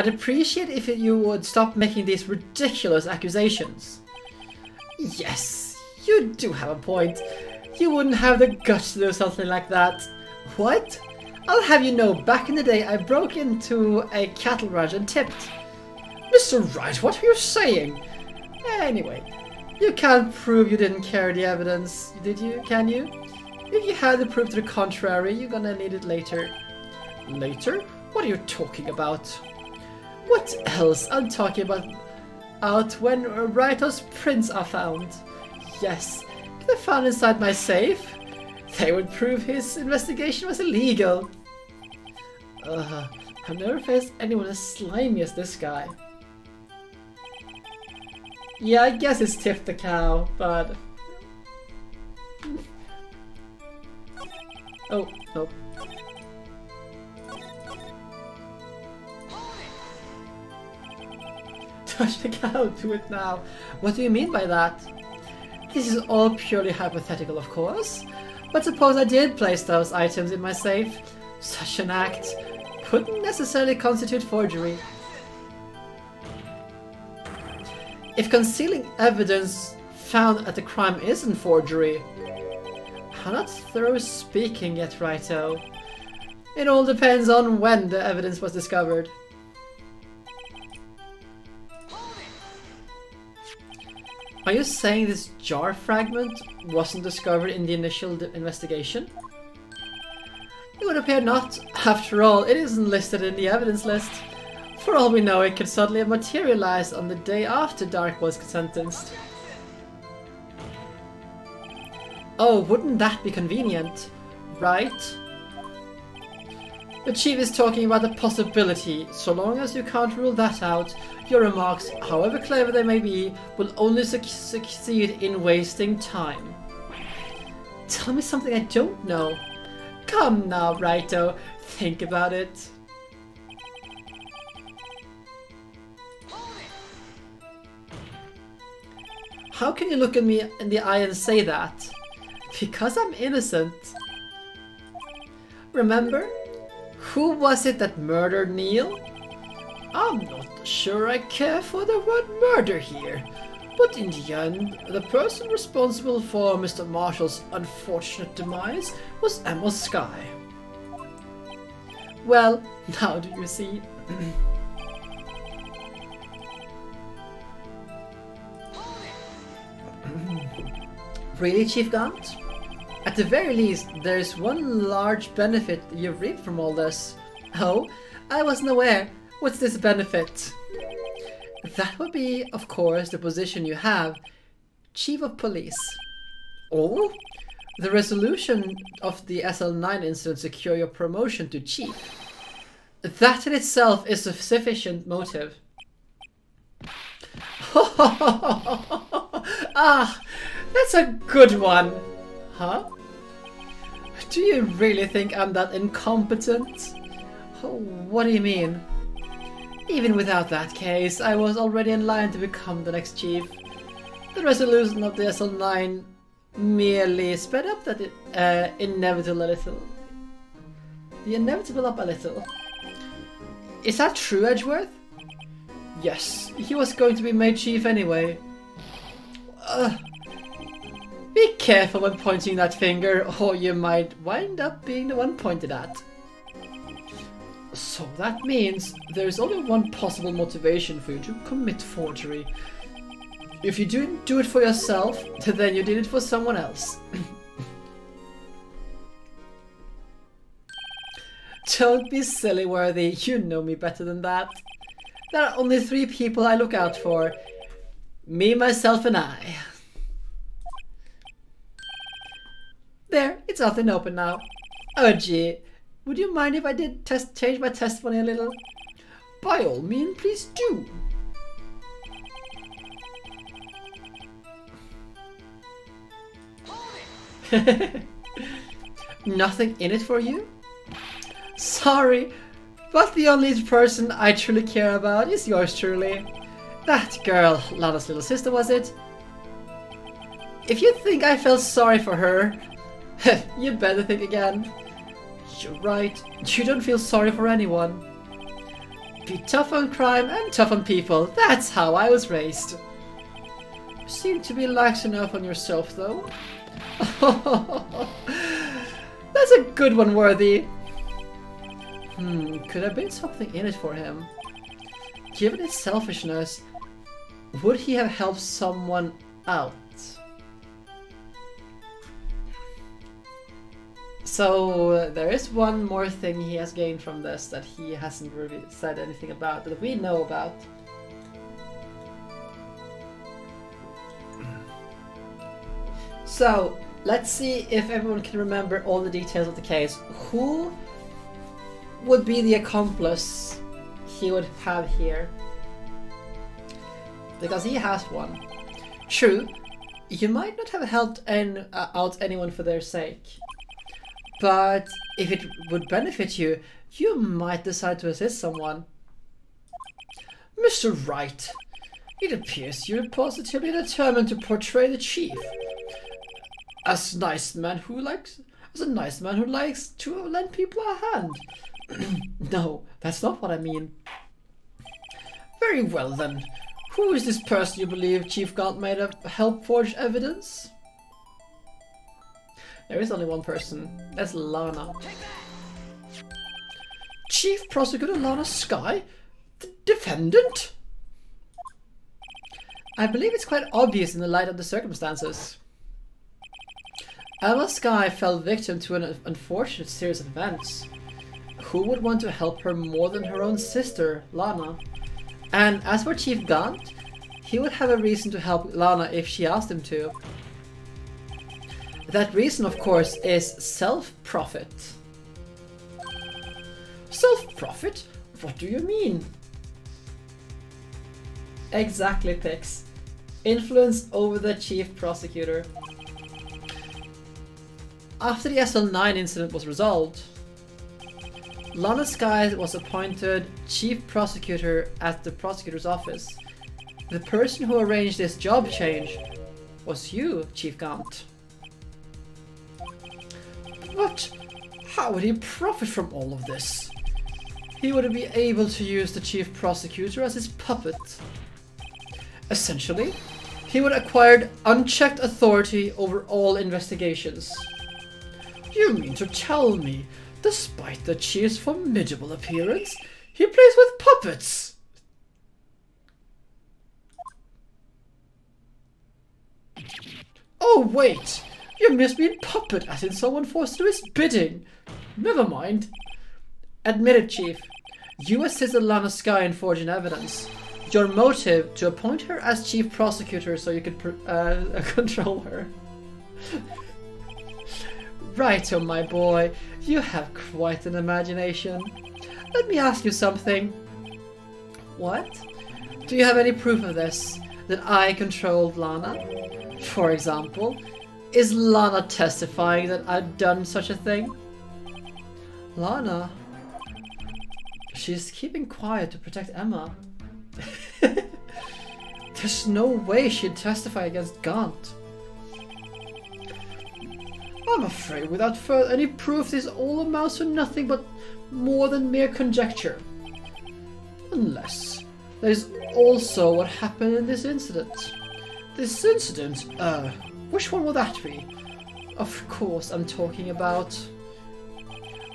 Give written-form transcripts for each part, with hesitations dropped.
I'd appreciate if you would stop making these ridiculous accusations. Yes, you do have a point. You wouldn't have the guts to do something like that. What? I'll have you know, back in the day I broke into a cattle ranch and tipped. Mr. Wright, what are you saying? Anyway, you can't prove you didn't carry the evidence, did you? Can you? If you had the proof to the contrary, you're gonna need it later. Later? What are you talking about? What else? I'm talking about when Wright's prints are found. Yes, if they're found inside my safe, they would prove his investigation was illegal. I've never faced anyone as slimy as this guy. Yeah, I guess it's Tiff the cow, but... Oh, no. Touch the cow, do it now. What do you mean by that? This is all purely hypothetical, of course. But suppose I did place those items in my safe. Such an act couldn't necessarily constitute forgery. If concealing evidence found at the crime isn't forgery, I'm not through speaking yet, Righto. It all depends on when the evidence was discovered. Are you saying this jar fragment wasn't discovered in the initial investigation? It would appear not. After all, it isn't listed in the evidence list. For all we know, it could suddenly have materialized on the day after Dark was sentenced. Oh, wouldn't that be convenient? Right? The chief is talking about the possibility. So long as you can't rule that out, your remarks, however clever they may be, will only succeed in wasting time. Tell me something I don't know. Come now, Righto. Think about it. How can you look at me in the eye and say that? Because I'm innocent. Remember? Who was it that murdered Neil? I'm not sure I care for the word murder here, but in the end, the person responsible for Mr. Marshall's unfortunate demise was Emma Skye. Well, now do you see? Really, Chief Gaunt? At the very least, there's one large benefit you've reaped from all this. Oh, I wasn't aware. What's this benefit? That would be, of course, the position you have, Chief of Police. Oh? The resolution of the SL9 incident secure your promotion to Chief. That in itself is a sufficient motive. Ah, that's a good one. Huh? Do you really think I'm that incompetent? Oh, what do you mean? Even without that case, I was already in line to become the next chief. The resolution of the SL9 merely sped up that inevitable a little. The inevitable up a little. Is that true, Edgeworth? Yes, he was going to be made chief anyway. Be careful when pointing that finger, or you might wind up being the one pointed at. So that means there's only one possible motivation for you to commit forgery. If you didn't do it for yourself, then you did it for someone else. Don't be silly, Worthy. You know me better than that. There are only 3 people I look out for. Me, myself, and I. There, it's out and open now. Oh gee, would you mind if I did change my testimony a little? By all means, please do. Nothing in it for you? Sorry, but the only person I truly care about is yours truly. That girl, Lana's little sister, was it? If you think I felt sorry for her, you better think again. You're right, you don't feel sorry for anyone. Be tough on crime and tough on people. That's how I was raised. You seem to be lax enough on yourself, though. That's a good one, Worthy. Could have been something in it for him. Given his selfishness, would he have helped someone out? So there is one more thing he has gained from this that he hasn't really said anything about, that we know about. So let's see if everyone can remember all the details of the case. Who would be the accomplice he would have here? Because he has one. True, you might not have helped out anyone for their sake. But if it would benefit you, you might decide to assist someone. Mr. Wright, it appears you're positively determined to portray the chief as a nice man who likes to lend people a hand. No, that's not what I mean. Very well then. Who is this person you believe Chief Gaunt may have helped forge evidence? There is only one person. That's Lana. Chief Prosecutor Lana Skye? The defendant? I believe it's quite obvious in the light of the circumstances. Emma Skye fell victim to an unfortunate series of events. Who would want to help her more than her own sister, Lana? And as for Chief Gaunt, he would have a reason to help Lana if she asked him to. That reason, of course, is self-profit. Self-profit? What do you mean? Exactly, Pix. Influence over the chief prosecutor. After the SL9 incident was resolved, Lana Skye was appointed chief prosecutor at the prosecutor's office. The person who arranged this job change was you, Chief Gaunt. But how would he profit from all of this? He would be able to use the chief prosecutor as his puppet. Essentially, he would acquire unchecked authority over all investigations. You mean to tell me, despite the chief's formidable appearance, he plays with puppets? Oh wait! You must mean puppet, as in someone forced to do his bidding. Never mind. Admit it, Chief. You assisted Lana Skye in forging evidence. Your motive to appoint her as chief prosecutor so you could control her. Right, oh my boy. You have quite an imagination. Let me ask you something. What? Do you have any proof of this? That I controlled Lana? For example, is Lana testifying that I've done such a thing? Lana? She's keeping quiet to protect Emma. There's no way she'd testify against Gaunt. I'm afraid without any proof this all amounts to nothing but more than mere conjecture. Unless there's also what happened in this incident. This incident? Which one will that be? Of course I'm talking about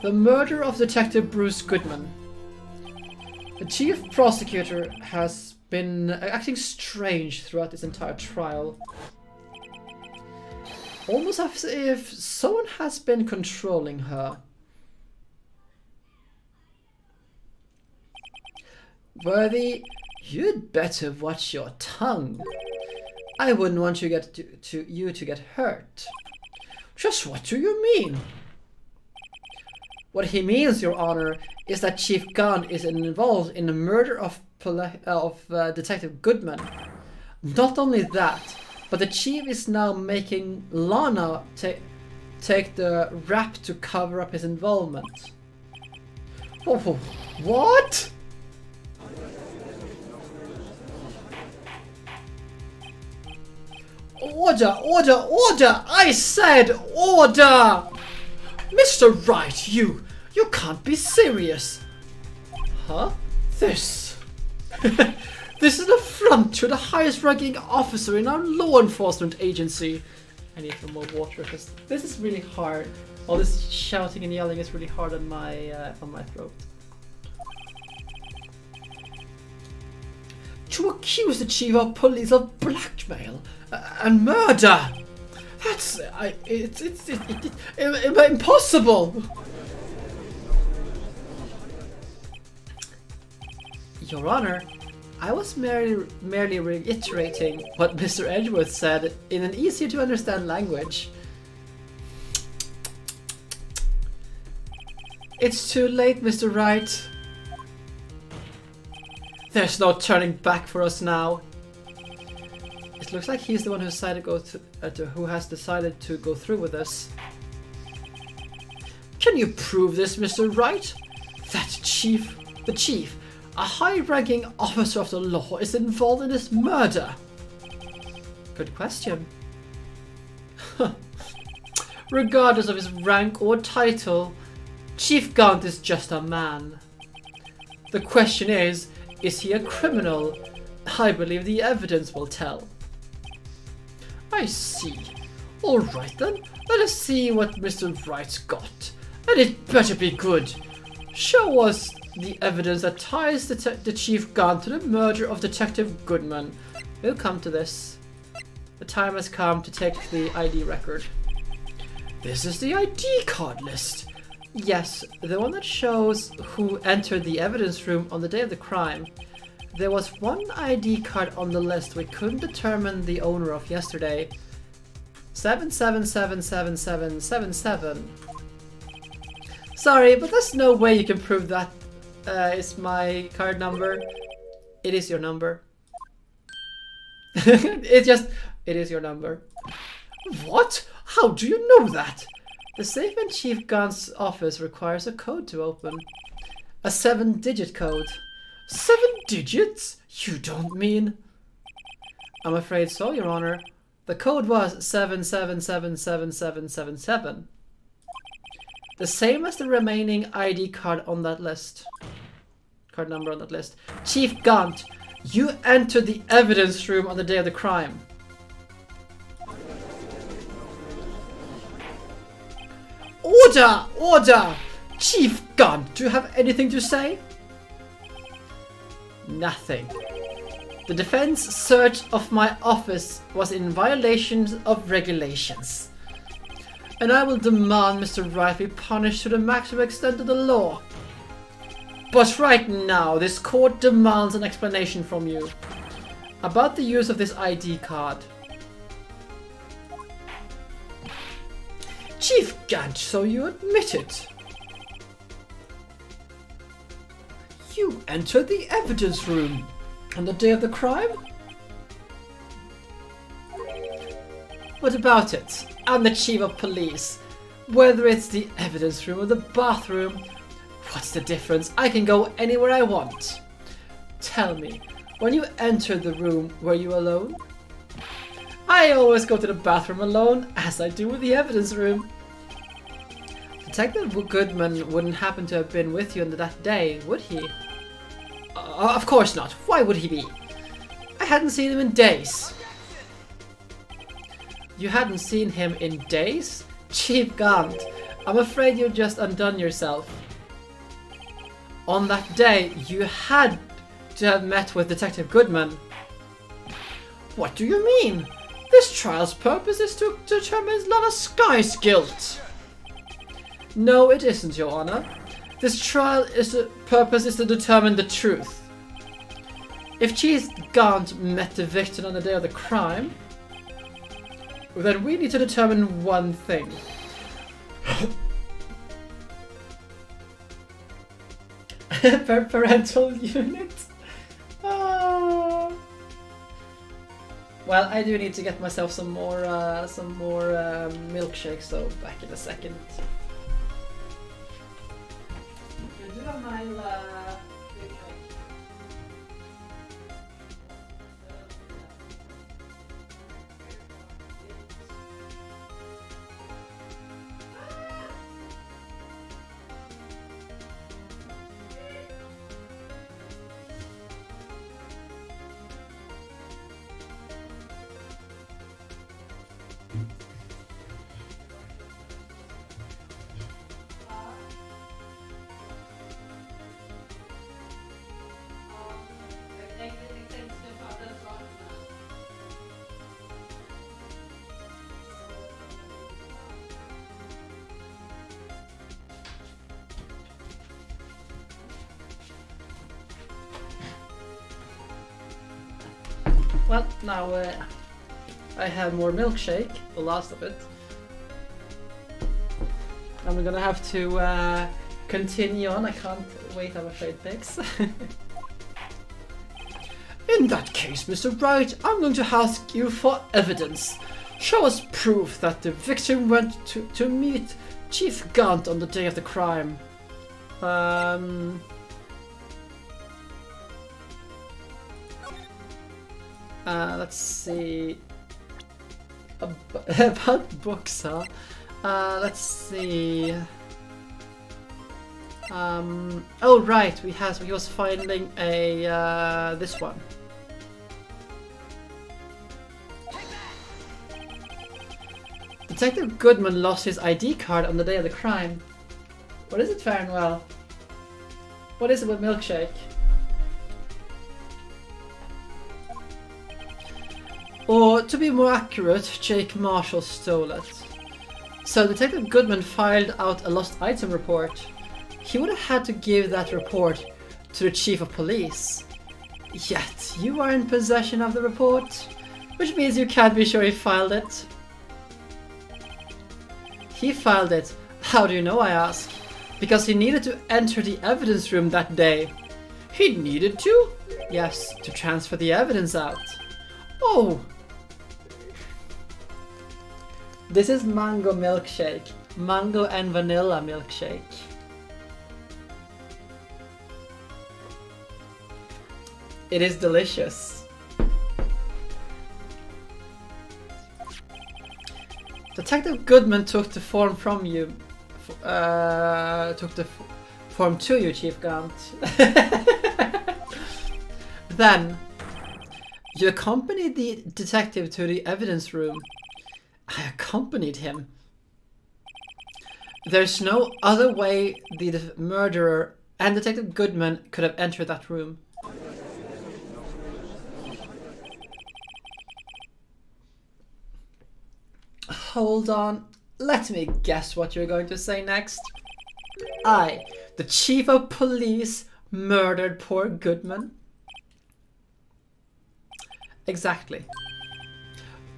the murder of Detective Bruce Goodman. The chief prosecutor has been acting strange throughout this entire trial. Almost as if someone has been controlling her. Worthy, you'd better watch your tongue. I wouldn't want you to get hurt. Just what do you mean? What he means, Your Honor, is that Chief Gaunt is involved in the murder of Detective Goodman. Not only that, but the Chief is now making Lana take the rap to cover up his involvement. Oh, what? Order! Order! Order! I said order! Mr. Wright, you can't be serious. Huh? This... this is an affront to the highest ranking officer in our law enforcement agency. I need some more water because this is really hard. All this shouting and yelling is really hard on my throat. To accuse the chief of police of blackmail and murder. That's it's impossible. Your Honor, I was merely reiterating what Mr. Edgeworth said in an easier to understand language. It's too late, Mr. Wright. There's no turning back for us now. It looks like he's the one who decided who has decided to go through with this. Can you prove this, Mr. Wright? That the chief, a high-ranking officer of the law, is involved in this murder? Good question. Regardless of his rank or title, Chief Gaunt is just a man. The question is he a criminal? I believe the evidence will tell. I see. Alright then, let us see what Mr. Wright's got. And it better be good. Show us the evidence that ties the Chief Gaunt to the murder of Detective Goodman. We'll come to this. The time has come to take the ID record. This is the ID card list. Yes, the one that shows who entered the evidence room on the day of the crime. There was one ID card on the list we couldn't determine the owner of yesterday. 777777. Sorry, but there's no way you can prove that is my card number. It is your number. It is your number. What? How do you know that? The safe in Chief Gaunt's office requires a code to open. A 7-digit code. 7 digits? You don't mean... I'm afraid so, Your Honor. The code was 77777777. The same as the remaining ID card on that list. Card number on that list. Chief Gaunt, you entered the evidence room on the day of the crime. Order! Order! Chief Gaunt, do you have anything to say? Nothing. The defense search of my office was in violation of regulations. And I will demand Mr. Wright be punished to the maximum extent of the law. But right now, this court demands an explanation from you about the use of this ID card. Chief Gaunt, so you admit it. You entered the evidence room on the day of the crime? What about it? I'm the chief of police. Whether it's the evidence room or the bathroom, what's the difference? I can go anywhere I want. Tell me, when you entered the room, were you alone? I always go to the bathroom alone, as I do with the evidence room. Detective Goodman wouldn't happen to have been with you on that day, would he? Of course not. Why would he be? I hadn't seen him in days. You hadn't seen him in days? Chief Gaunt, I'm afraid you've just undone yourself. On that day, you had to have met with Detective Goodman. What do you mean? This trial's purpose is to determine Lana Sky's guilt. No, it isn't, Your Honor. This trial's purpose is to determine the truth. If Chief Gaunt met the victim on the day of the crime, then we need to determine one thing. Parental unit? Oh. Well, I do need to get myself some more milkshakes, so back in a second. Well, now I have more milkshake, the last of it. And we're gonna have to continue on. I can't wait, I'm afraid, Pix. In that case, Mr. Wright, I'm going to ask you for evidence. Show us proof that the victim went to meet Chief Gaunt on the day of the crime. Let's see. About books, huh? Let's see. Oh right, he was finding a this one. Detective Goodman lost his ID card on the day of the crime. What is it, Farnwell? What is it with milkshake? Or, to be more accurate, Jake Marshall stole it. So Detective Goodman filed out a lost item report. He would have had to give that report to the Chief of Police. Yet, you are in possession of the report, which means you can't be sure he filed it. He filed it. How do you know, I ask? Because he needed to enter the evidence room that day. He needed to? Yes, to transfer the evidence out. Oh! This is mango milkshake. Mango and vanilla milkshake. It is delicious. Detective Goodman took the form from you. Took the form to you, Chief Gaunt. Then, you accompanied the detective to the evidence room. I accompanied him. There's no other way the murderer and Detective Goodman could have entered that room. Hold on, let me guess what you're going to say next. I, the Chief of Police, murdered poor Goodman? Exactly.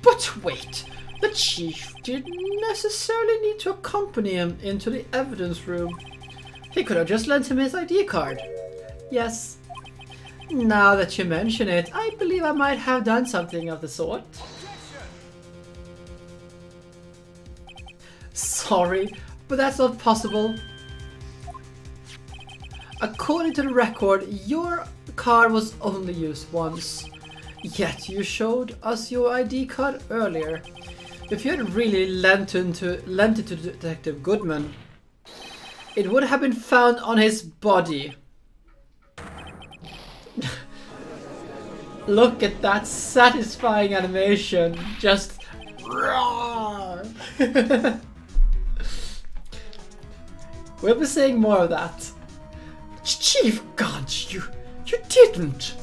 But wait, the Chief didn't necessarily need to accompany him into the evidence room. He could have just lent him his ID card. Yes. Now that you mention it, I believe I might have done something of the sort. Sorry, but that's not possible. According to the record, your card was only used once. Yet you showed us your ID card earlier. If you had really lent it to Detective Goodman, it would have been found on his body. Look at that satisfying animation. Just roar. We'll be seeing more of that. Chief Gaunt, you didn't.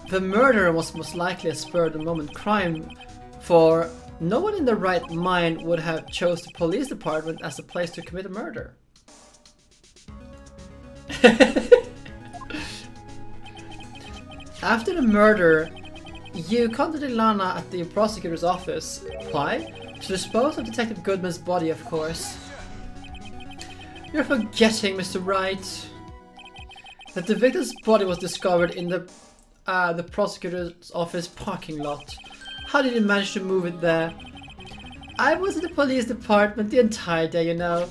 The murder was most likely a spur-of-the-moment crime, for no one in their right mind would have chose the police department as a place to commit a murder. After the murder, you contacted Lana at the prosecutor's office. Why? To dispose of Detective Goodman's body, of course. You're forgetting, Mr. Wright, that the victim's body was discovered in the prosecutor's office parking lot. How did you manage to move it there? I was in the police department the entire day, you know.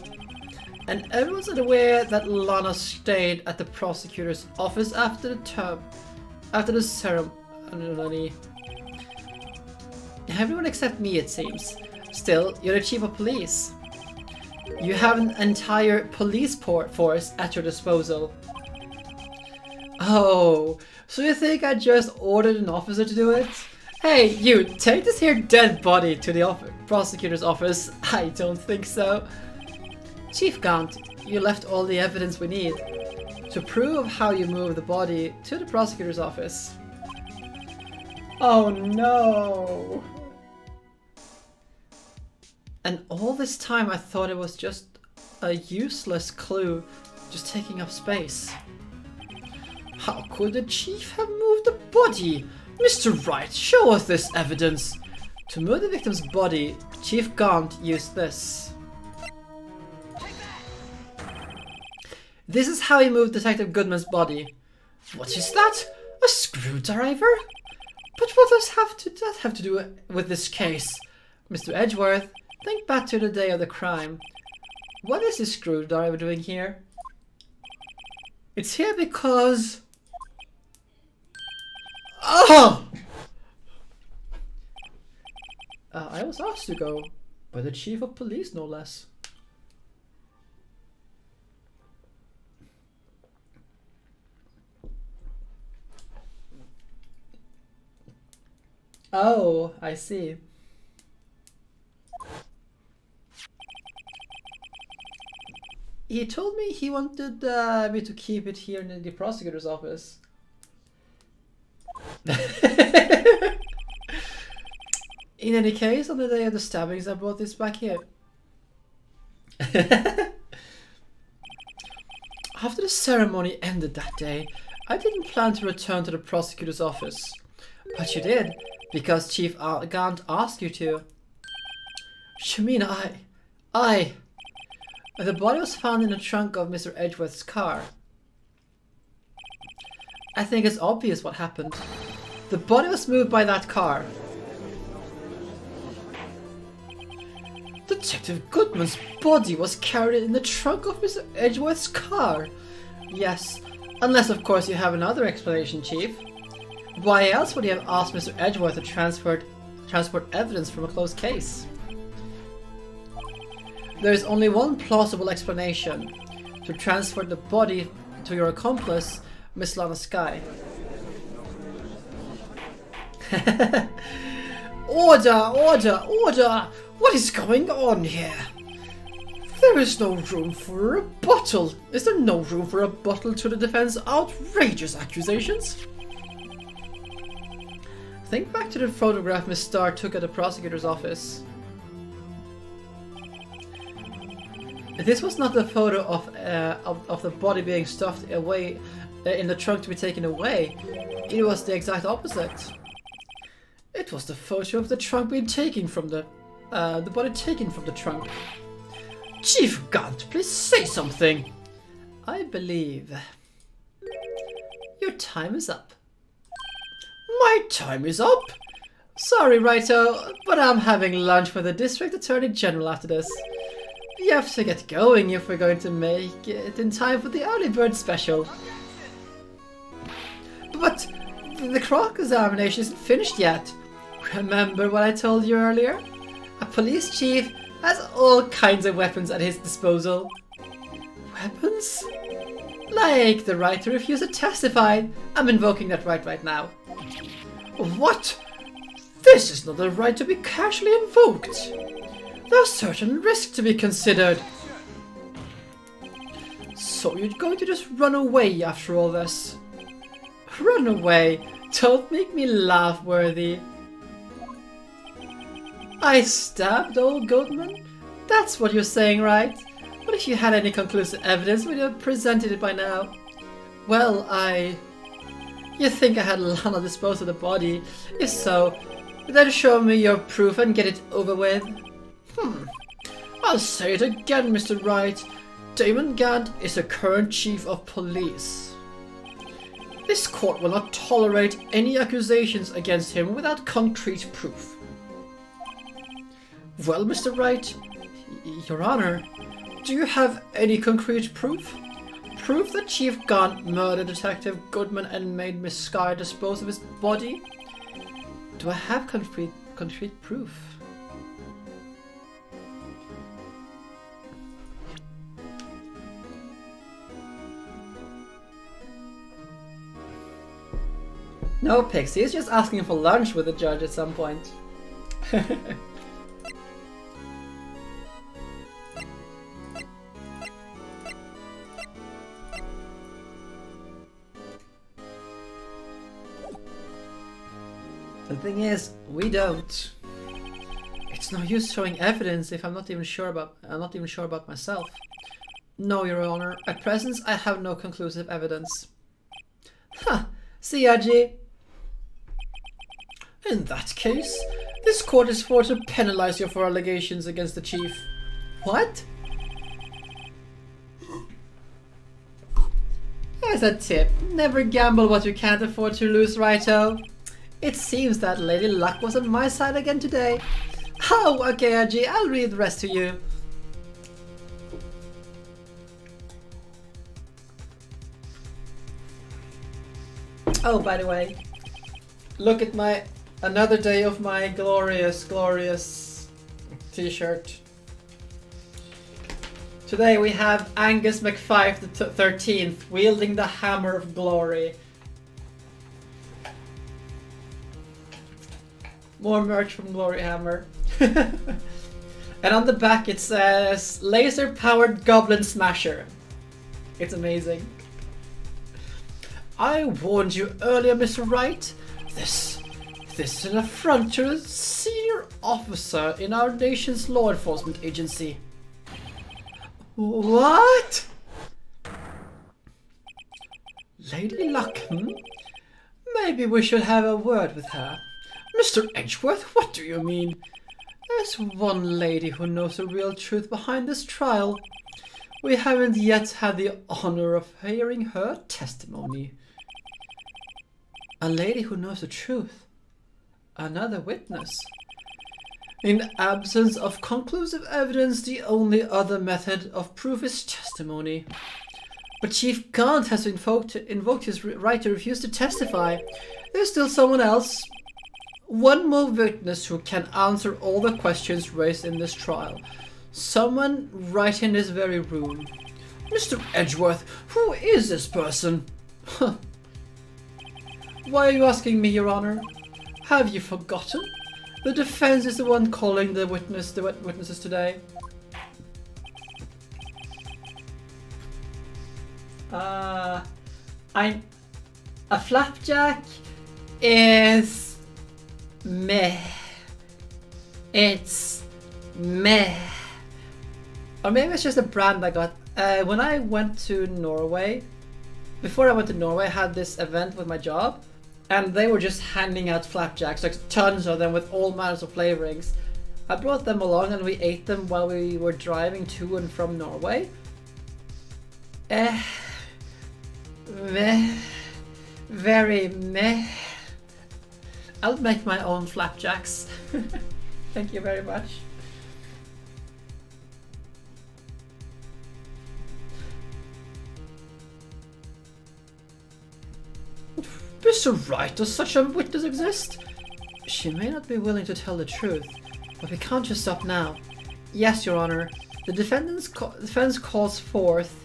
And everyone's aware that Lana stayed at the prosecutor's office after the ceremony. Everyone except me, it seems. Still, you're the chief of police. You have an entire police force at your disposal. Oh, so you think I just ordered an officer to do it? Hey, you, take this here dead body to the prosecutor's office. I don't think so. Chief Gaunt, you left all the evidence we need to prove how you moved the body to the prosecutor's office. Oh no! And all this time I thought it was just a useless clue, just taking up space. How could the chief have moved the body? Mr. Wright, show us this evidence. To move the victim's body, Chief Gaunt used this. This is how he moved Detective Goodman's body. What is that? A screwdriver? But what does that have to do with this case? Mr. Edgeworth, think back to the day of the crime. What is this screwdriver doing here? It's here because... Oh! I was asked to go by the chief of police, no less. Oh, I see. He told me he wanted me to keep it here in the prosecutor's office. In any case, on the day of the stabbings, I brought this back here. After the ceremony ended that day, I didn't plan to return to the prosecutor's office. But you did, because Chief Gaunt asked you to. You mean the body was found in the trunk of Mr. Edgeworth's car. I think it's obvious what happened. The body was moved by that car. Detective Goodman's body was carried in the trunk of Mr. Edgeworth's car. Yes, unless of course you have another explanation, Chief. Why else would you have asked Mr. Edgeworth to transport evidence from a closed case? There is only one plausible explanation: to transfer the body to your accomplice, Miss Lana Skye. Order! Order! Order! What is going on here? There is no room for a rebuttal. Is there no room for a rebuttal to the defense's outrageous accusations? Think back to the photograph Miss Starr took at the prosecutor's office. This was not the photo of the body being stuffed away in the trunk to be taken away. It was the exact opposite. It was the photo of the trunk being taken from the body taken from the trunk. Chief Gaunt, please say something. I believe your time is up. My time is up? Sorry, Righto, but I'm having lunch with the District Attorney General after this. We have to get going if we're going to make it in time for the early bird special. But the cross-examination isn't finished yet. Remember what I told you earlier? A police chief has all kinds of weapons at his disposal. Weapons? Like the right to refuse to testify. I'm invoking that right now. What? This is not a right to be casually invoked. There are certain risks to be considered. So you're going to just run away after all this? Run away? Don't make me laugh, Worthy. I stabbed old Goodman? That's what you're saying, right? But if you had any conclusive evidence, would you have presented it by now? Well, You think I had Lana dispose of the body? If so, then show me your proof and get it over with. I'll say it again, Mr. Wright. Damon Gant is the current chief of police. This court will not tolerate any accusations against him without concrete proof. Well, Mr. Wright, Your Honor, do you have any concrete proof? Proof that Chief Gaunt murdered Detective Goodman and made Miss Skye dispose of his body? Do I have concrete proof? No, Pixie, he's just asking for lunch with the judge at some point. The thing is, we don't. It's no use showing evidence if I'm not even sure about myself. No, Your Honor. At present, I have no conclusive evidence. Huh, see ya, G. In that case, this court is for to penalize you for allegations against the chief. What? Here's a tip. Never gamble what you can't afford to lose, righto. It seems that Lady Luck was on my side again today. Oh, okay, Aji, I'll read the rest to you. Oh, by the way, look at my another day of my glorious t-shirt. Today we have Angus McFife the 13th wielding the Hammer of Glory. More merch from Glory Hammer. And on the back it says laser powered Goblin Smasher. It's amazing. I warned you earlier, Mr. Wright. This is an affront to a senior officer in our nation's law enforcement agency. What? Lady Luck, Maybe we should have a word with her. Mr. Edgeworth, what do you mean? There's one lady who knows the real truth behind this trial. We haven't yet had the honor of hearing her testimony. A lady who knows the truth. Another witness. In absence of conclusive evidence, the only other method of proof is testimony. But Chief Gaunt has invoked his right to refuse to testify. There's still someone else. One more witness who can answer all the questions raised in this trial. Someone right in this very room. Mr. Edgeworth, who is this person? Why are you asking me, Your Honor? Have you forgotten? The defense is the one calling the witnesses today. A flapjack is meh. It's meh. Or maybe it's just a brand I got. When I went to Norway, before I went to Norway, I had this event with my job. And they were just handing out flapjacks, like tons of them with all manners of flavorings. I brought them along and we ate them while we were driving to and from Norway. Meh. Very meh. I'll make my own flapjacks. Thank you very much. Mr. Wright, does such a witness exist? She may not be willing to tell the truth, but we can't just stop now. Yes, Your Honor. The defense calls forth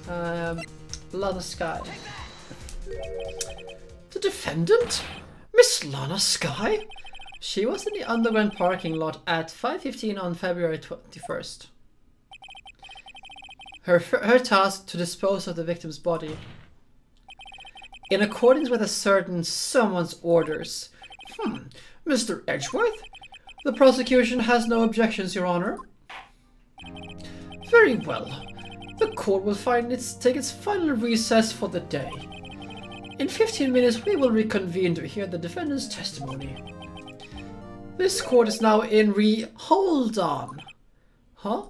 Lana Skye. The defendant? Miss Lana Skye? She was in the underground parking lot at 5:15 on February 21st. Her task to dispose of the victim's body. In accordance with a certain someone's orders. Mr. Edgeworth? The prosecution has no objections, Your Honor. Very well. The court will take its final recess for the day. In 15 minutes we will reconvene to hear the defendant's testimony. This court is now in Hold on. Huh?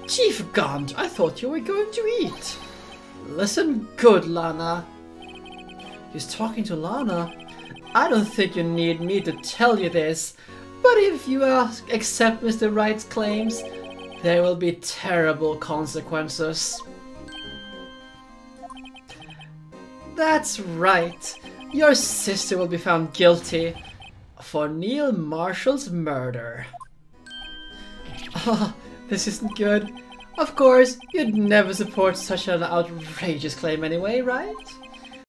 Chief Gaunt, I thought you were going to eat. Listen good, Lana. He's talking to Lana. I don't think you need me to tell you this, but if you accept Mr. Wright's claims, there will be terrible consequences. That's right. Your sister will be found guilty for Neil Marshall's murder. Oh, this isn't good. Of course, you'd never support such an outrageous claim anyway, right?